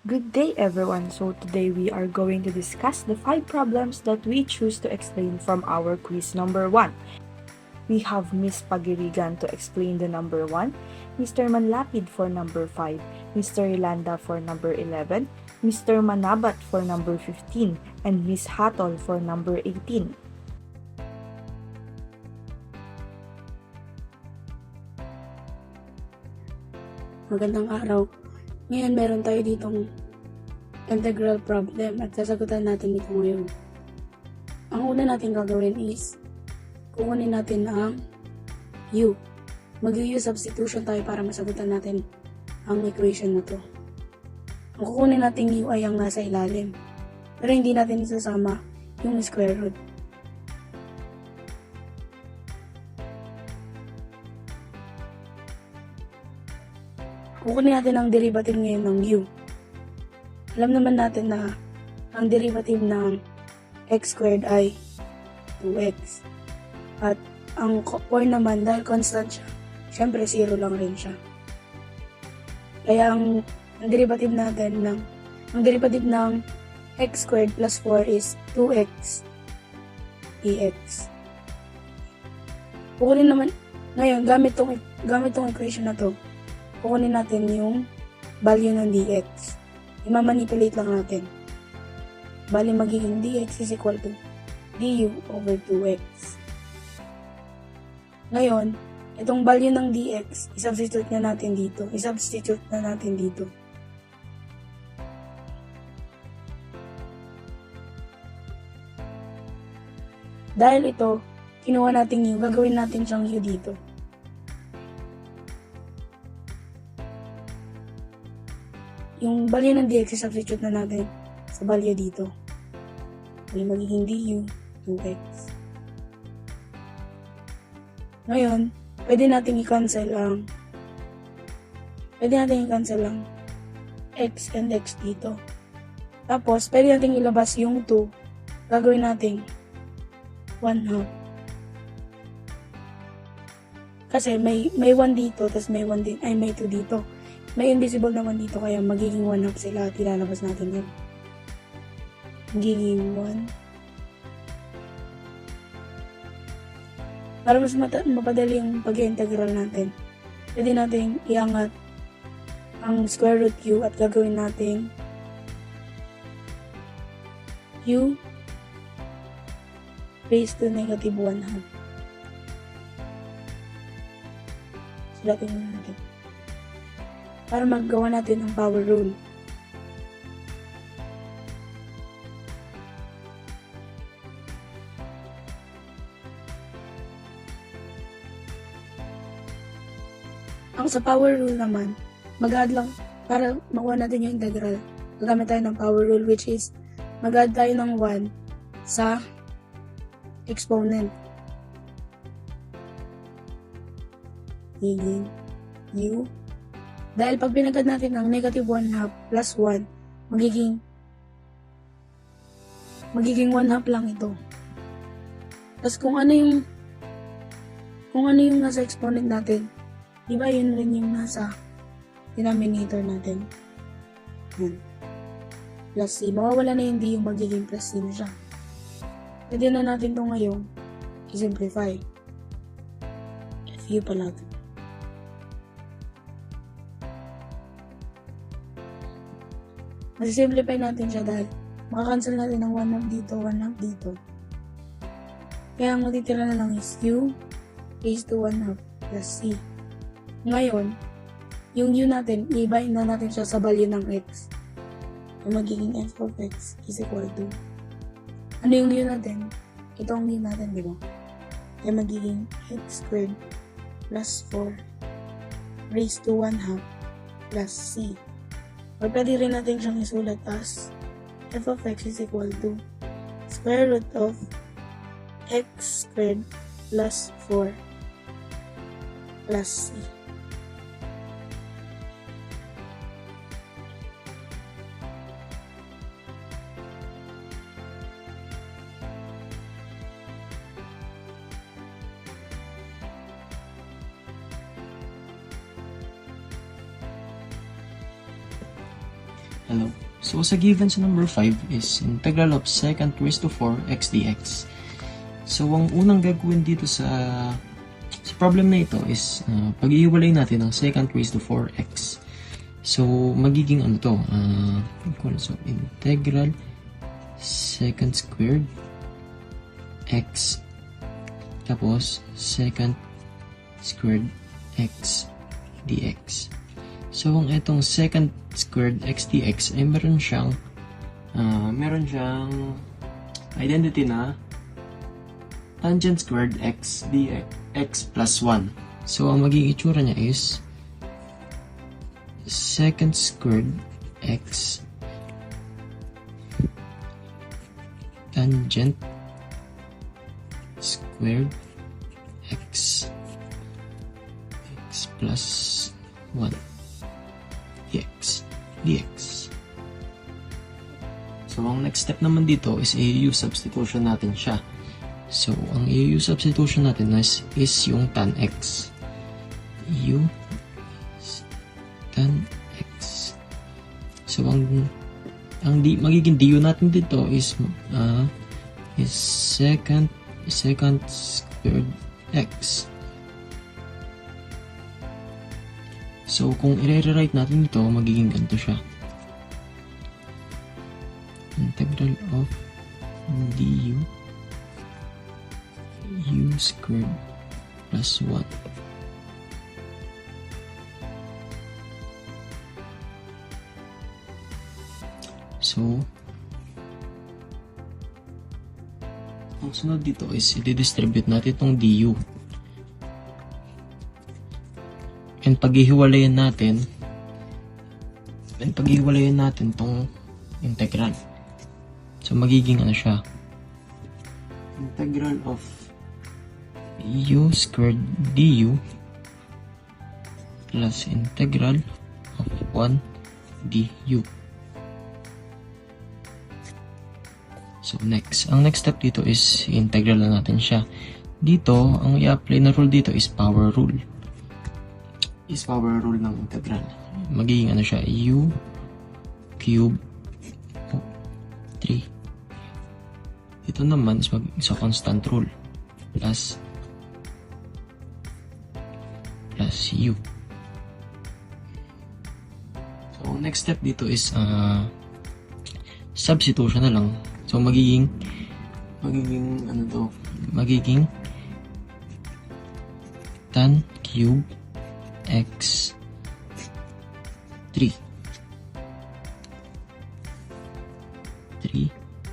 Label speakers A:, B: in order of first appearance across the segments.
A: Good day everyone. So today we are going to discuss the 5 problems that we choose to explain from our quiz number 1. We have Miss Pagirigan to explain the number 1, Mr. Manlapid for number 5, Mr. Yolanda for number 11, Mr. Manabat for number 15, and Miss Hatol for number 18.
B: Magandang araw. Ngayon meron tayo ditong integral problem at sasagutan natin ito ngayon. Ang una natin gagawin is kukunin natin ang u. Mag-u substitution tayo para masagutan natin ang equation na to. Ang kukunin natin u ay ang nasa ilalim, pero hindi natin isasama yung square root. Kukunin natin ang derivative ngayon ng u. Alam naman natin na ang derivative ng x squared ay 2x. At ang y naman, dahil constant siya, syempre 0 lang rin siya. Kaya ang derivative ng x squared plus 4 is 2x dx. Kukunin naman, ngayon, gamit tong equation na to, kukunin natin yung value ng dx. Imamanipulate lang natin. Bali magiging dx is equal to du over 2x. Ngayon, itong value ng dx, isubstitute na natin dito. Dahil ito, kinuha natin u, gagawin natin siyang u dito. Yung value ng dx, substitute na natin sa value dito. May magiging du 2x. Ngayon, pwede natin i-cancel ang x and x dito. Tapos, pwede natin ilabas yung 2. Gagawin natin 1/2. Kasi may 1 dito, tapos may 2 dito. May invisible naman dito, kaya magiging 1/2 sila at ilalabas natin yun. Magiging 1. Para mas mapadali yung pag-integral natin, pwede natin iangat ang square root u at gagawin natin u raised to negative 1/2. Sulatin muna natin para maggawa natin ang power rule. Ang sa power rule naman, mag-add lang, para makuha natin yung integral, gagamit tayo ng power rule, which is mag-add tayo ng 1 sa exponent. Higing u. Dahil pag pinagad natin ng negative 1/2 plus 1, magiging 1/2 lang ito. Tapos kung ano yung nasa exponent natin, di ba yun rin yung nasa denominator natin? Yan. Plus c. Mawawala na yung d, yung magiging plus c na siya. Pwede na natin ito ngayon i-simplify. Fu pala ito. Masisimplify natin siya dahil makakancel natin ng 1/2 dito, 1/2 dito. Kaya ang matitira na lang is u raised to 1/2 plus c. Ngayon, yung u natin, i-bind na natin siya sa value ng x. So, magiging f of x is equal to, ano yung u natin? Ito ang u natin, di ba? Kaya magiging x squared plus 4 raised to 1/2 plus c. Or pwede rin natin siyang isulat as f of x is equal to square root of x squared plus 4 plus c.
C: Hello. So, sa given sa number 5 is integral of secant raised to 4 x dx. So, ang unang gagawin dito sa problem na ito is pag-iiwalay natin ang secant raised to 4x. So, magiging ano to? So, integral secant squared x tapos secant squared x dx. So, ang itong secant squared x dx ay meron siyang identity na tangent squared x dx x plus 1. So, ang magiging itsura niya is secant squared x tangent squared x plus 1 dx. So, ang next step naman dito is AU substitution natin siya. So, ang AU substitution natin is yung tan x. U tan x. So, ang magiging du natin dito is secant squared x. So, kung i-rewrite natin ito, magiging ganito siya. Integral of du u squared plus 1. So, ang sunod dito is i-distribute natin itong du. And paghihiwalayan natin itong integral. So, magiging ano siya? Integral of u squared du plus integral of 1 du. So, ang next step dito is integral na natin siya. Dito, ang i-apply na rule dito is power rule. Ng integral. Magiging ano siya? U cube 3. Ito naman is sa constant rule. Plus u. So, next step dito is substitution na lang. So, magiging tan cube x 3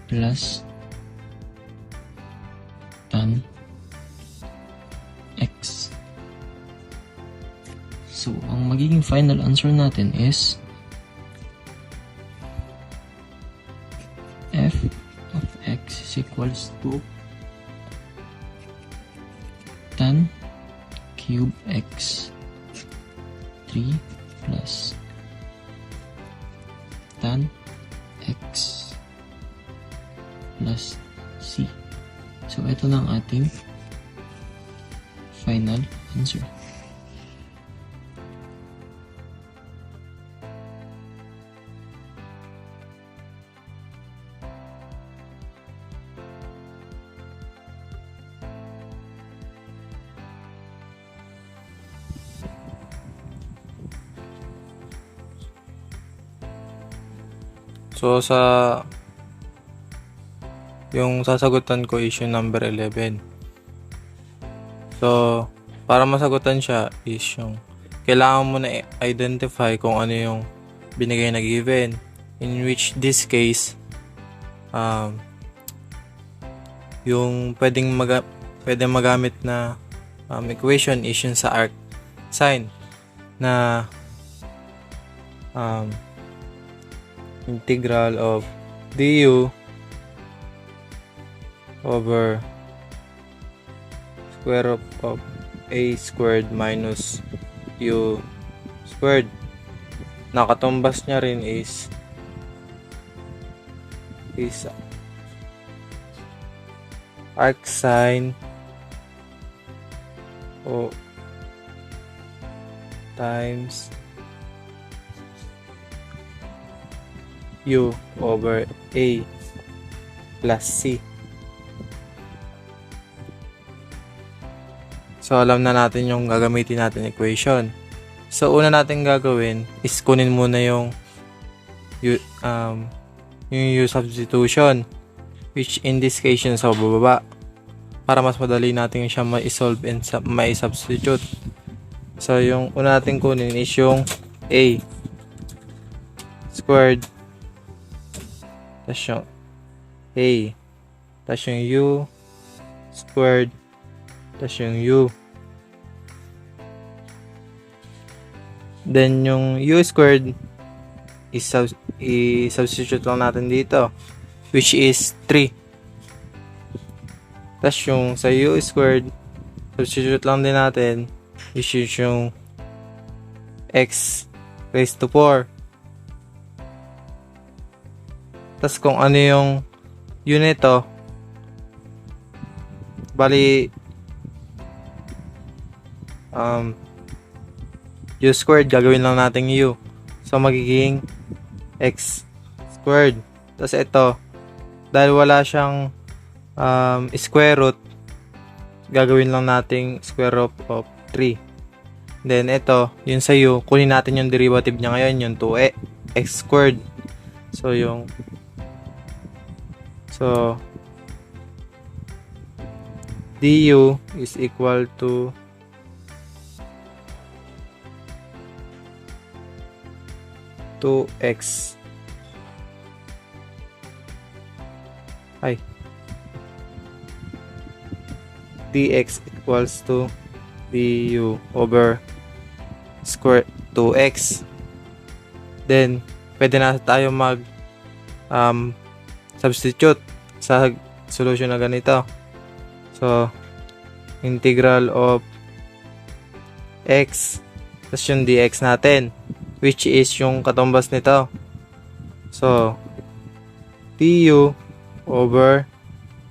C: plus tan x. So, ang magiging final answer natin is f of x is equals to tan cube x 3 plus tan x plus c. So, ito na ang ating final answer.
D: So, yung sasagutan ko is yung number 11. So, para masagutan siya is yung kailangan mo na identify kung ano yung binigay na given. In which this case, yung pwedeng magamit na equation is yung sa arc sign na integral of du over square root of a squared minus u squared. Nakatumbas niya rin is arc sign o times u over a plus c. So, alam na natin yung gagamitin natin equation. So, una natin gagawin is kunin muna yung u substitution, which in this case yun sa bababa, para mas madali natin siya ma-solve and ma-substitute. So, yung una natin kunin is yung a squared, tas yung a, tas yung u squared, tas yung u. Then, yung u squared i-substitute lang natin dito, which is 3. Tas yung sa u squared, substitute lang din natin, which is yung x raised to 4. Tas kung ano yung u nito, bali u squared, gagawin lang natin u. So, magiging x squared. Tas ito, dahil wala siyang square root, gagawin lang nating square root of 3. Then, ito, yun sa u, kunin natin yung derivative niya ngayon, yung 2x squared. So, du is equal to 2x dx equals to du over square 2x. Then, pwede na tayo mag substitute sa solution na ganito. So, integral of x tas yung dx natin, which is yung katumbas nito. So, du over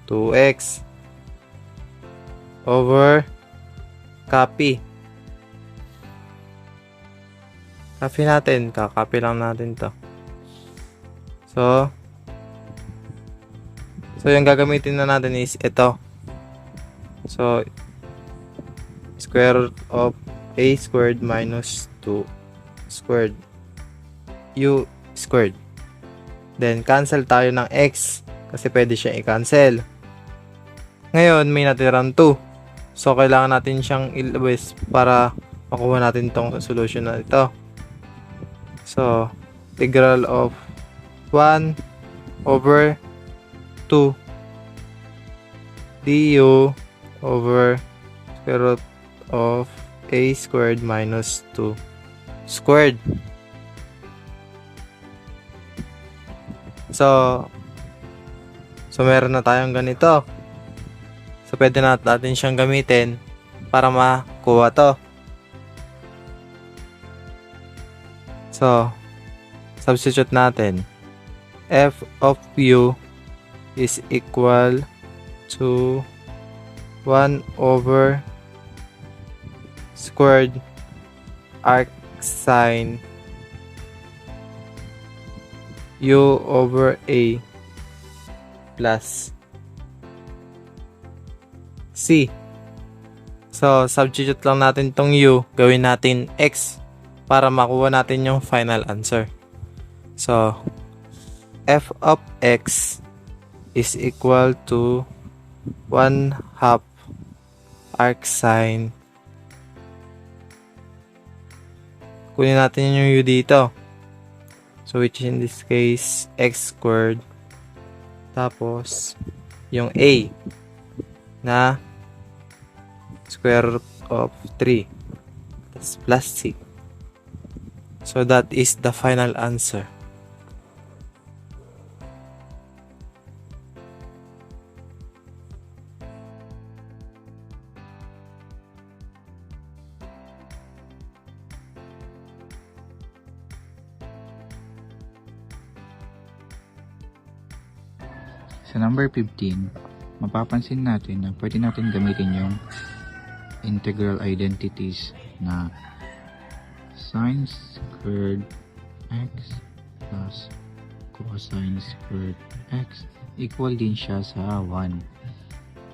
D: 2x over copy natin, kakopy lang natin to. So yung gagamitin na natin is ito. So, square root of a squared minus 2 squared u squared. Then, cancel tayo ng x kasi pwede siya i-cancel. Ngayon, may natirang 2. So, kailangan natin siyang ilabas para makuha natin tong solution na ito. So, integral of 1 over 2 du over square root of a squared minus 2 squared. So meron na tayong ganito. So, pwede natin siyang gamitin para makuha to. So, substitute natin. F of u is equal to 1 over squared arc sine u over a plus c. So, substitute lang natin tong u, gawin natin x para makuha natin yung final answer. So, f of x is equal to 1/2 arc sine. Kunin natin yung u dito. So, which in this case, x squared. Tapos, yung a na square root of 3. That's plus c. So, that is the final answer.
E: Sa number 15, mapapansin natin na pwede natin gamitin yung integral identities na sine squared x plus cosine squared x equal din siya sa 1.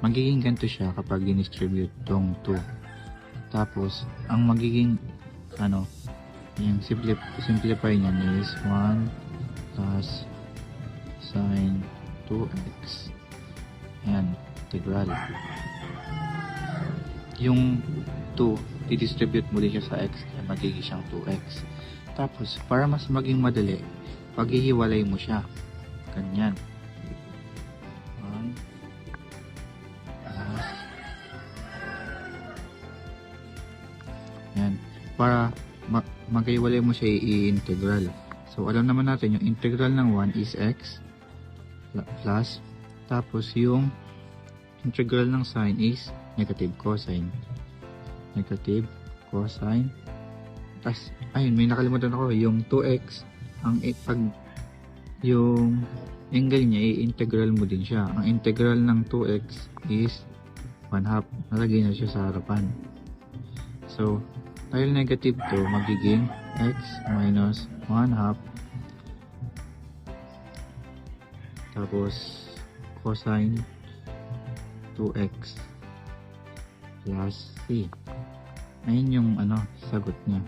E: Magiging ganito siya kapag dinistribute tong 2. Tapos, ang magiging yung simplify niyan is 1 plus sine 2x. Ayan, integral. Yung 2, didistribute mo din siya sa x, kaya magiging siyang 2x. Tapos, para mas maging madali, paghihiwalay mo siya. Ganyan. 1 plus. Yan. Para maghiwalay mo siya i-integral. So, alam naman natin, yung integral ng 1 is x plus, tapos yung integral ng sine is negative cosine. Negative cosine. Tapos, ayun, may nakalimutan ako. Yung 2x, yung angle niya, i-integral mo din siya. Ang integral ng 2x is 1/2. Nalagay na siya sa harapan. So, dahil negative to, magiging x minus 1/2. Tapos, cosine 2x plus c. Ayun yung sagot niya.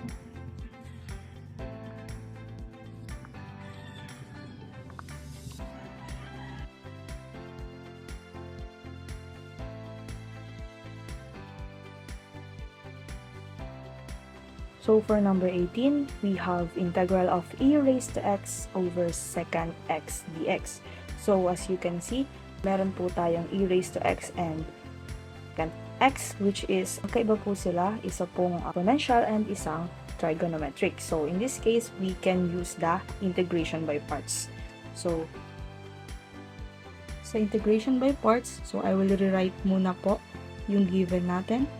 A: So for number 18, we have integral of e raised to x over secant x dx. So as you can see, meron po tayong e raised to x and secant x, which is, magkaiba po sila, isa pong exponential and isang trigonometric. So in this case, we can use the integration by parts. So sa integration by parts, so I will rewrite muna po yung given natin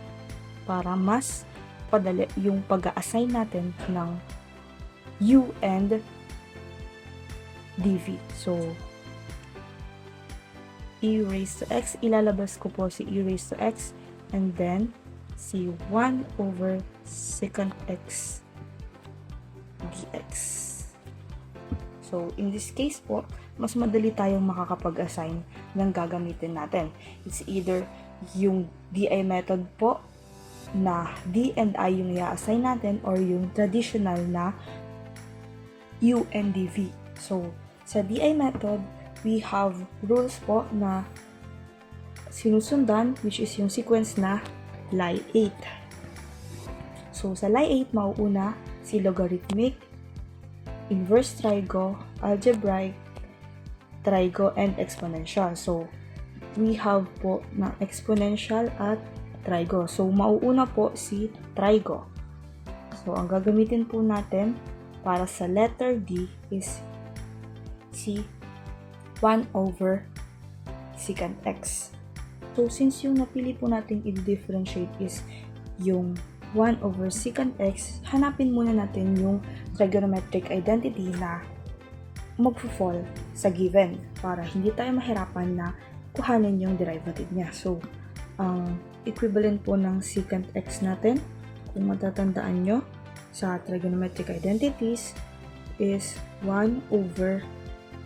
A: para mas padali yung pag-a-assign natin ng u and dv. So, e raised to x, ilalabas ko po si e raised to x, and then si 1 over secant x dx. So, in this case po, mas madali tayong makakapag-assign ng gagamitin natin. It's either yung di method po, na d and i yung i-assign natin, or yung traditional na u and dv. So, sa di method, we have rules po na sinusundan, which is yung sequence na Lie 8. So, sa Lie 8, mauuna si logarithmic, inverse trigo, algebraic, trigo, and exponential. So, we have po na exponential at trigo. So, mauuna po si trigo. So, ang gagamitin po natin para sa letter D is si 1 over secant x. So, since yung napili po natin i-differentiate is yung 1 over secant x, hanapin muna natin yung trigonometric identity na mag-fall sa given para hindi tayo mahirapan na kuhanin yung derivative niya. So, ang equivalent po ng secant x natin, kung matatandaan nyo sa trigonometric identities, is 1 over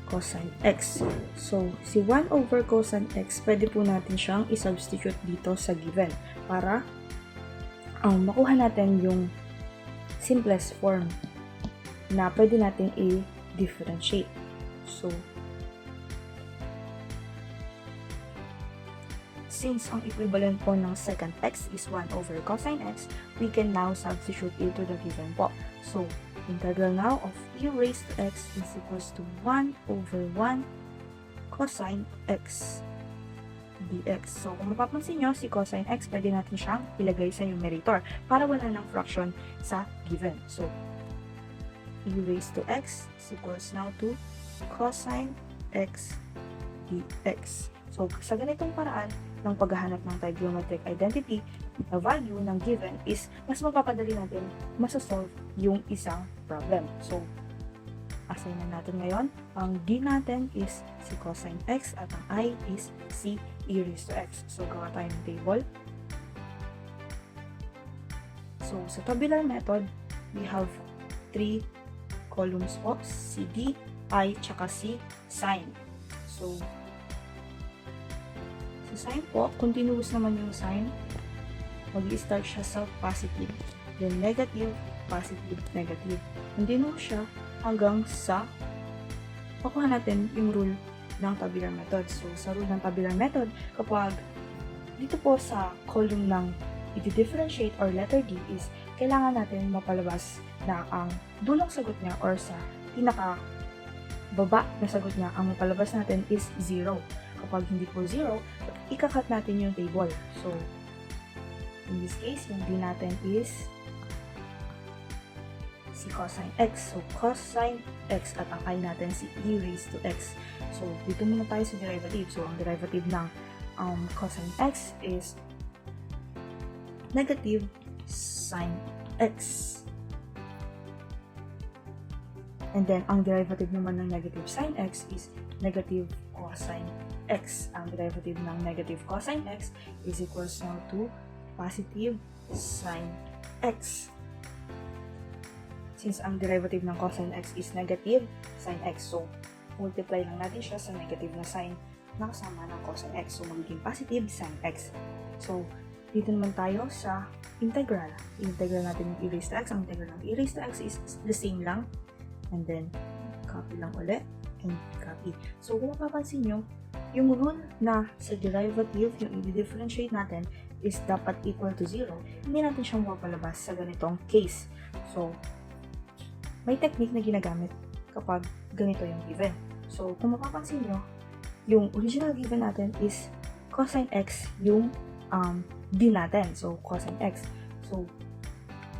A: cosine x. So, si 1 over cosine x, pwede po natin siyang i-substitute dito sa given para makuha natin yung simplest form na pwede natin i-differentiate. So, since ang equivalent po ng secant x is 1 over cosine x, we can now substitute into the given po. So, integral now of e raised to x is equals to 1 over 1 cosine x dx. So, kung mapapansin nyo, si cosine x, pwede natin siyang ilagay sa numerator para wala ng fraction sa given. So, e raised to x is equals now to cosine x dx. So, sa ganitong paraan ng paghahanap ng trigonometric identity, the value ng given is mas mapapadali natin masasolve yung isang problem. So, assign na natin ngayon. Ang d natin is si cosine x at ang I is si e raised to x. So, gawa tayo ng table. So, sa tabular method, we have 3 columns po, si d, I, tsaka si sign. So, sa sign po, continuous naman yung sign. Mag-i-start siya sa positive. Then negative, positive, negative. Continuous siya hanggang sa makuha natin yung rule ng tabular method. So, sa rule ng tabular method, kapag dito po sa column ng i-differentiate or letter D is kailangan natin mapalabas na ang dulong sagot niya or sa pinaka baba na sagot niya, ang mapalabas natin is 0. Kapag hindi po 0, ikakat natin yung table. So, in this case, yung D natin is si cosine x. So, cosine x at ang I natin si e raised to x. So, dito muna tayo sa derivative. So, ang derivative ng cosine x is negative sine x. And then, ang derivative naman ng negative sine x is negative cosine x. Ang derivative ng negative cosine x is equals now to positive sine x. Since ang derivative ng cosine x is negative sine x, so multiply lang natin siya sa negative na sine na kasama ng cosine x. So, magiging positive sine x. So, dito naman tayo sa integral. Integral natin yung e raised to x. Ang integral ng e raised to x is the same lang. And then, copy lang ulit. And copy. So, kung mapapansin nyo, yung rule na sa derivative, yung i-differentiate natin is dapat equal to 0. Hindi natin siyang mapalabas sa ganitong case. So, may technique na ginagamit kapag ganito yung given. So, kung mapapansin nyo, yung original given natin is cosine x yung D natin. So, cosine x. So,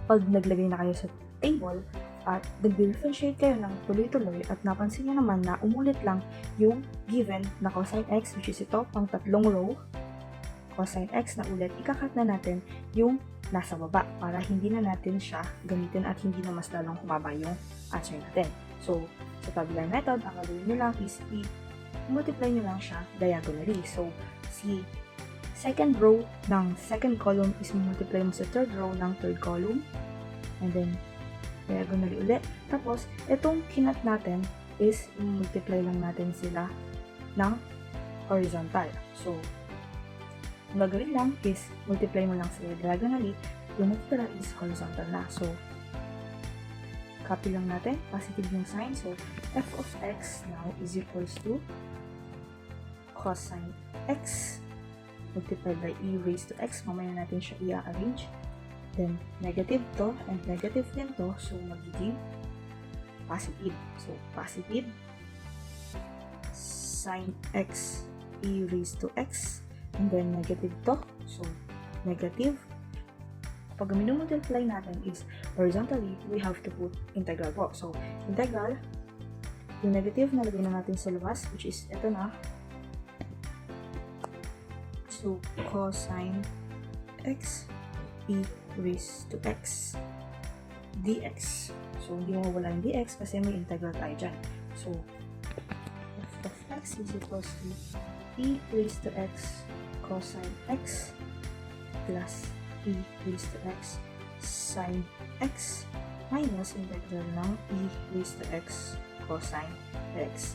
A: pag naglagay na kayo sa table at nag-differentiate kayo ng tuloy-tuloy at napansin nyo naman na umulit lang yung given na cosine x, which is ito, pang tatlong row, cosine x na ulit, ikakat na natin yung nasa baba para hindi na natin siya gamitin at hindi na mas lalong humaba yung answer natin. So, sa tabular method, ang gagawin nyo lang is i-multiply nyo lang siya diagonally. So, si second row ng second column is multiply mo sa third row ng third column. And then, diagonally ulit. Tapos, itong kinat natin is multiply lang natin sila ng horizontal. So, ang gagawin lang is multiply mo lang sila diagonally. Yung natitira is horizontal na. So, copy lang natin. Positive yung sign. So, f of x now is equals to cosine x multiplied by e raised to x. Mamaya natin siya i-arrange. Then, negative to and negative din to. So, magiging positive. So, positive sine x e raised to x. And then, negative to. So, negative. Pag minumultiply natin is horizontally, we have to put integral po. So, integral, yung negative na lagay na natin sa labas, which is ito na. So, cosine x e raised to x dx. So, hindi mo mawala yung dx kasi may integral tayo dyan. So, f of x is equals to e raised to x cosine x plus e raised to x sine x minus integral ng e raised to x cosine x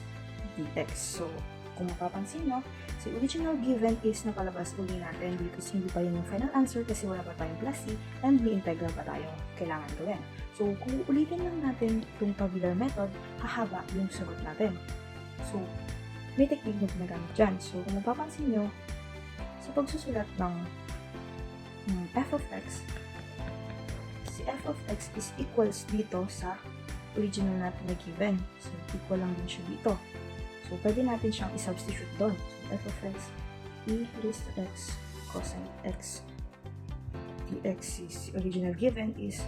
A: dx. So, kung mapapansin nyo, si original given is napalabas uli natin because hindi pa yun yung final answer kasi wala pa tayong plus c and may integral pa tayo kailangan gawin. So, kung ulitin lang natin itong tabular method, hahaba yung sagot natin. So, may technique na ginagamit dyan. So, kung mapapansin nyo, sa pagsusulat ng f of x, si f of x is equals dito sa original natin na given. So, equal lang din siya dito. So, pwede natin siyang i-substitute doon. So, f of x, e raised to x cosine x dx is original given is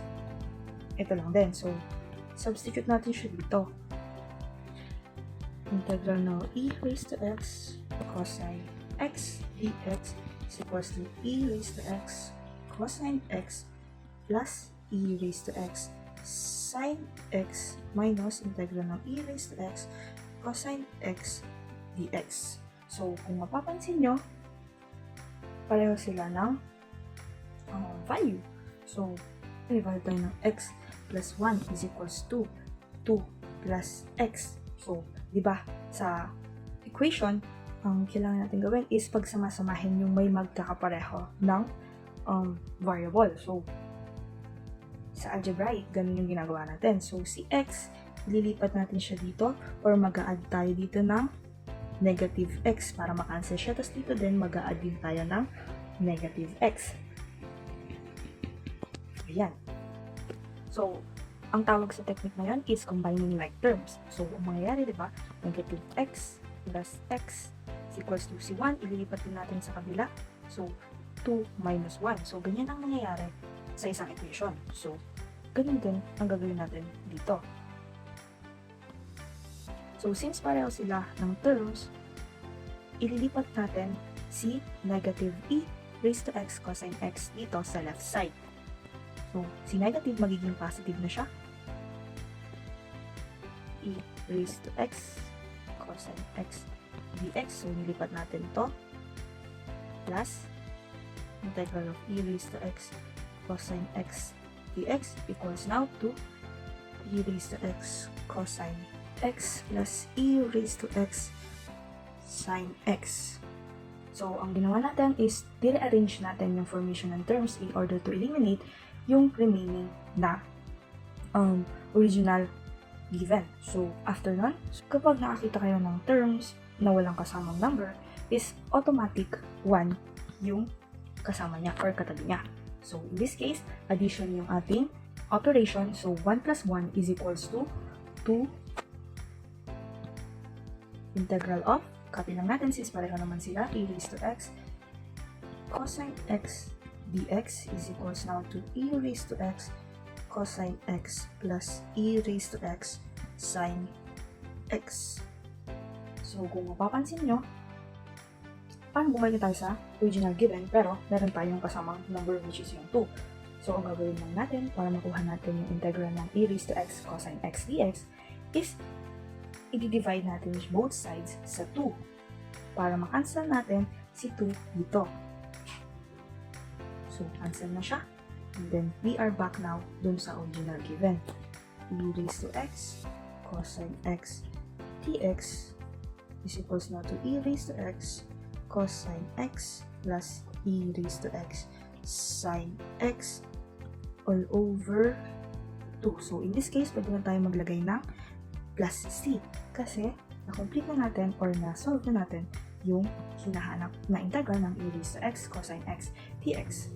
A: ito lang din. So, substitute natin siya dito. Integral now e raised to x cosine x dx is equals to e raised to x cosine x plus e raised to x sine x minus integral ng e raised to x cosine x dx. So, kung mapapansin nyo, pareho sila ng value. So, i-value tayo ng x plus 1 is equals to 2 plus x So, di ba, sa equation, ang kailangan natin gawin is pagsamasamahin yung may magkakapareho ng variable. So, sa algebraic, ganun yung ginagawa natin. So, si x, lilipat natin siya dito or mag-a-add tayo dito ng negative x para makancel siya. Tapos dito din, mag-a-add din tayo ng negative x. Ayan. So, ang tawag sa technique na yan is combining like terms. So, ang mangyayari, di ba? Negative x plus x is equals to si 1. Ililipat din natin sa kabila. So, 2 minus 1. So, ganyan ang nangyayari sa isang equation. So, ganyan din ang gagawin natin dito. So, since pareho sila ng terms, ililipat natin si negative e raised to x cosine x dito sa left side. So, si negative magiging positive na siya. E raised to x cosine x dx. So, nilipat natin to plus integral of e raised to x cosine x dx equals now to e raised to x cosine x plus e raised to x sine x. So, ang ginawa natin is dire-arrange natin yung formation ng terms in order to eliminate yung remaining na original given. So, after nun, kapag nakakita kayo ng terms na walang kasamang number, is automatic 1 yung kasama niya or katabi niya. So, in this case, addition yung ating operation. So, 1 plus 1 is equals to 2 integral of, copy lang natin since pareho naman sila, e raised to x cosine x dx is equals now to e raised to x cosine x plus e raised to x sine x. So, kung mapapansin nyo, parang bumalik tayo sa original given, pero meron tayong kasamang number which is yung 2. So, ang gagawin lang natin para makuha natin yung integral ng e raised to x cosine x dx is i-divide natin both sides sa 2 para makancel natin si 2 dito. So, cancel na siya. And then, we are back now dun sa original given. E raised to x cosine x dx is equals now to e raised to x cosine x plus e raised to x sine x all over 2. So, in this case, pwede na tayo maglagay ng plus c kasi na-complete na natin or na-solve na natin yung hinahanap na integral ng e raised to x cosine x dx.